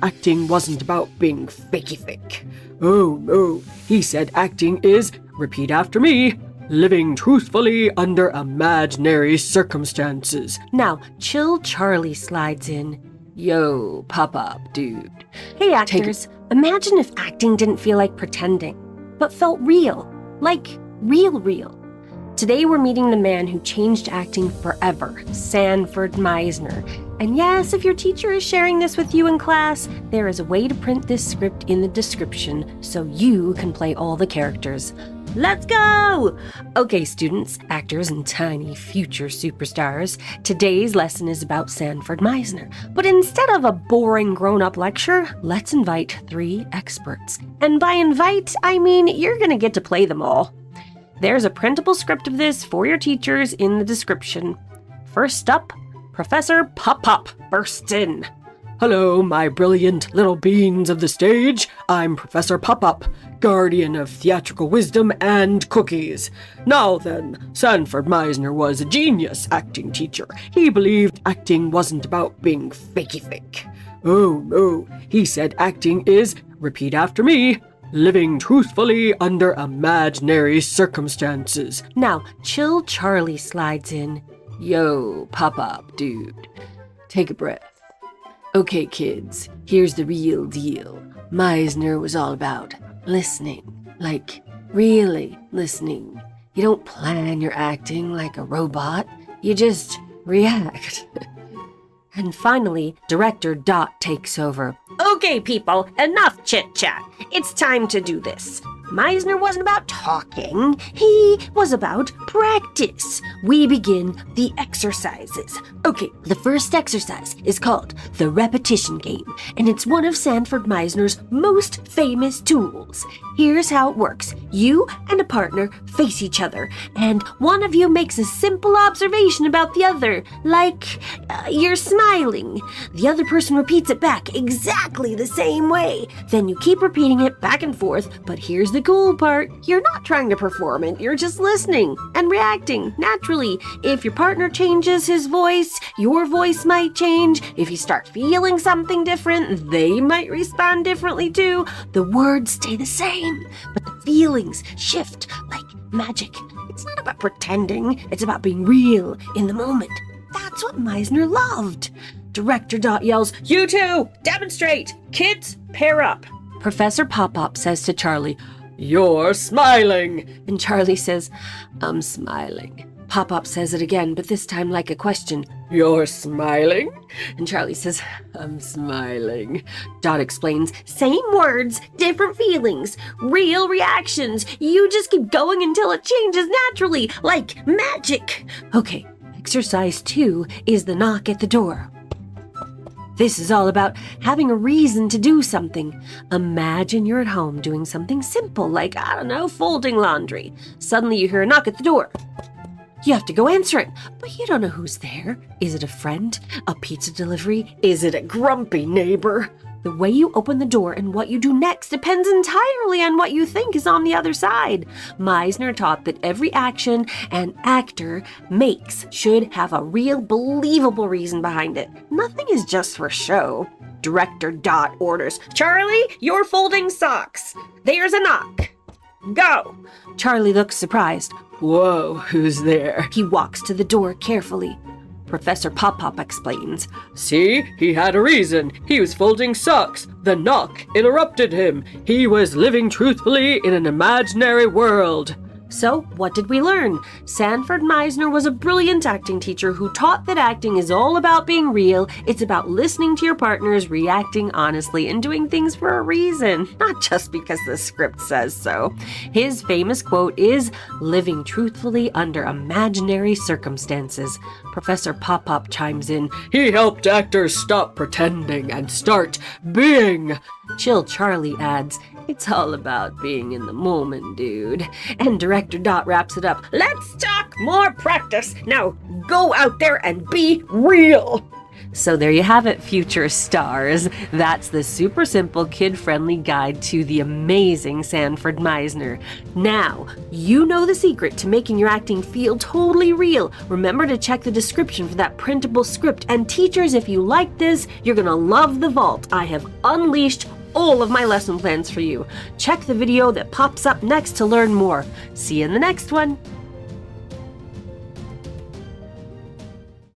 acting wasn't about being fakey fake. Oh no, he said acting is, repeat after me, living truthfully under imaginary circumstances. Now, Chill Charlie slides in. Yo, POPUP, dude. Hey, actors, imagine if acting didn't feel like pretending, but felt real. Like, real. Today we're meeting the man who changed acting forever, Sanford Meisner. And yes, if your teacher is sharing this with you in class, there is a way to print this script in the description so you can play all the characters. Let's go! Okay, students, actors, and tiny future superstars, today's lesson is about Sanford Meisner. But instead of a boring grown-up lecture, let's invite 3 experts. And by invite, I mean you're gonna get to play them all. There's a printable script of this for your teachers in the description. First up, Professor POPUP bursts in. Hello, my brilliant little beings of the stage. I'm Professor POPUP, guardian of theatrical wisdom and cookies. Now then, Sanford Meisner was a genius acting teacher. He believed acting wasn't about being fakey fake. Oh no, he said acting is, repeat after me, living truthfully under imaginary circumstances. Now, Chill Charlie slides in. Yo, POPUP, dude. Take a breath. Okay, kids, here's the real deal. Meisner was all about listening, like really listening. You don't plan your acting like a robot, you just react. And finally, Director Dot takes over. Okay, people, enough chit-chat. It's time to do this. Meisner wasn't about talking, he was about practice. We begin the exercises. Okay, the first exercise is called the repetition game, and it's one of Sanford Meisner's most famous tools. Here's how it works. You and a partner face each other, and one of you makes a simple observation about the other, like you're smiling. The other person repeats it back exactly the same way. Then you keep repeating it back and forth, but here's the cool part. You're not trying to perform it, you're just listening and reacting naturally. If your partner changes his voice, your voice might change. If you start feeling something different, they might respond differently too. The words stay the same, but the feelings shift like magic. It's not about pretending, it's about being real in the moment. That's what Meisner loved. Director Dot yells, "You two, demonstrate! Kids, pair up!" Professor POPUP says to Charlie, You're smiling! And Charlie says, I'm smiling. POPUP says it again, but this time like a question. You're smiling? And Charlie says, I'm smiling. Dot explains, same words, different feelings, real reactions. You just keep going until it changes naturally, like magic. Okay, exercise 2 is the knock at the door. This is all about having a reason to do something. Imagine you're at home doing something simple, like, I don't know, folding laundry. Suddenly you hear a knock at the door. You have to go answer it, but you don't know who's there. Is it a friend? A pizza delivery? Is it a grumpy neighbor? The way you open the door and what you do next depends entirely on what you think is on the other side. Meisner taught that every action an actor makes should have a real, believable reason behind it. Nothing is just for show. Director Dot orders, Charlie, you're folding socks. There's a knock. Go. Charlie looks surprised. Whoa, who's there? He walks to the door carefully. Professor POPUP explains. See, he had a reason. He was folding socks. The knock interrupted him. He was living truthfully in an imaginary world. So, what did we learn? Sanford Meisner was a brilliant acting teacher who taught that acting is all about being real. It's about listening to your partners, reacting honestly, and doing things for a reason, not just because the script says so. His famous quote is, living truthfully under imaginary circumstances. Professor POPUP chimes in, He helped actors stop pretending and start being. Chill Charlie adds, it's all about being in the moment, dude. And Director Dot wraps it up. Let's talk more practice. Now, go out there and be real. So there you have it, future stars. That's the super simple, kid-friendly guide to the amazing Sanford Meisner. Now, you know the secret to making your acting feel totally real. Remember to check the description for that printable script. And teachers, if you like this, you're gonna love the vault. I have unleashed all of my lesson plans for you. Check the video that pops up next to learn more. See you in the next one.